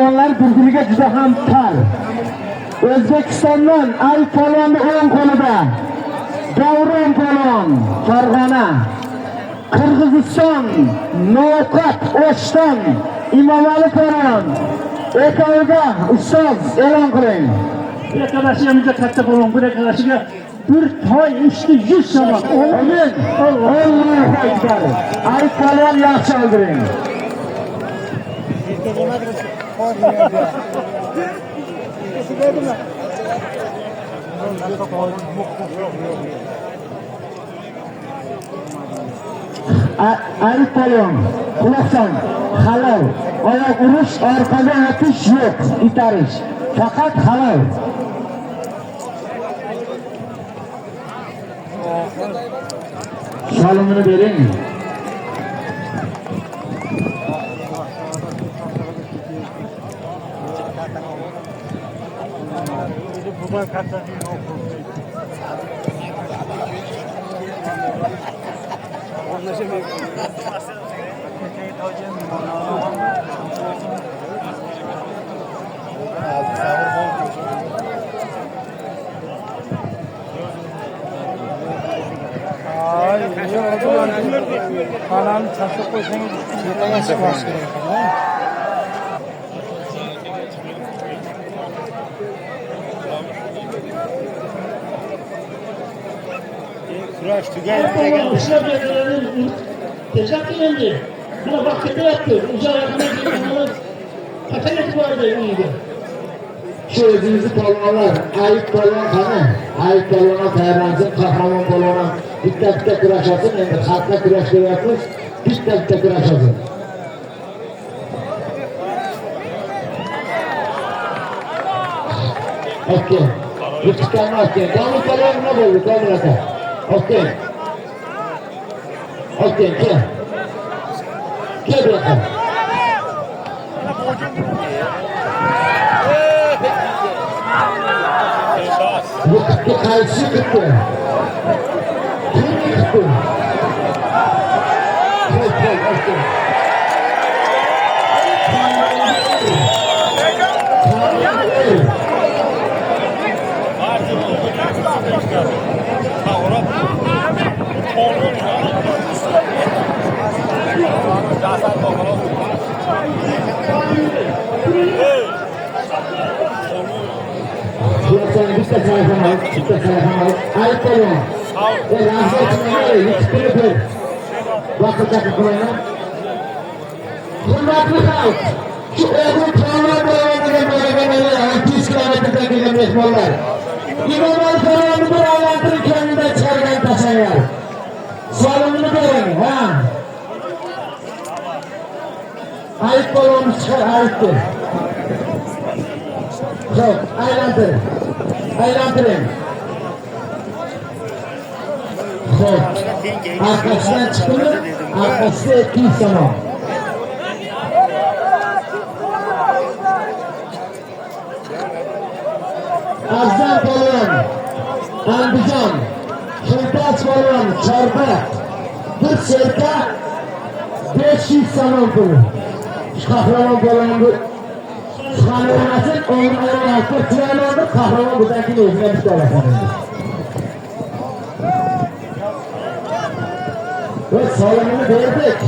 polvonlar bir-biriga juda ham tar. O'zbekistondan Al polvonni o'ng qo'lida Davron polvon Farg'ona, Qirg'iziston No'qat O'shton Imomali polvon o'rtog'iga ustoz e'lon qiling. Yaklaşıya katta polvon, bu yaklaşıya bir toy üstü 100 sabah. Amin. Allahu Ekber. Al polvon yaxshi oldiring. Al polvon, quloqsan, halol. Oyoq urish, orqaga otish yo'q, itarish. Faqat halol. Salomini bering. Kalan çatı koysanız yetene çıkmaz gerek. Kuraş tügel. Dışına belirlenin. Tezak yendi. Buna vakti yaptı. Uzağa yakına gitmemiz. Patanet vardı iyiydi. Şu özünüzü polvonlar, Ayıp polvon qani? Ayıp polvona tayyorlansın, Qahramon polvona bitta kurashasın, endi xatda kurash ko'ryapmiz, bitta kurashasın. Okey. Yiqitganni okey. Komil polvon nima bo'ldi? Komil aka. Okey. Okey, kel. Kel bu yoqqa. Yiqitdi, qaysi yiqitdi? Kim yiqitdi? Okey. Bitta telefon al. Ayıp polvon. Vaqt qo'yinglar. Hurmatli xalq, shu o'g'il polvon bo'ladigan 30 kilometrdan kelgan mehmonlar. Imomali polvonni bir aylantirib kamidan chiqargan tasavvur. Salomini bering, ha. Ayıp polvonni chiqar, aytdi. Xo'p, aylantiring. Aylantiring. Xo'p. Arkasidan chiqdi, arkasiga 200 tomon. Azam polvon, Andijon, Xiltaj polvon, Chorbat, bir serka 500 tomon pul. Qahramon polvon bu Qahramonasın o'g'rilarning ortga tilanadi, qahramon budakini o'ziga bitta oladi. Biz salomini berdik.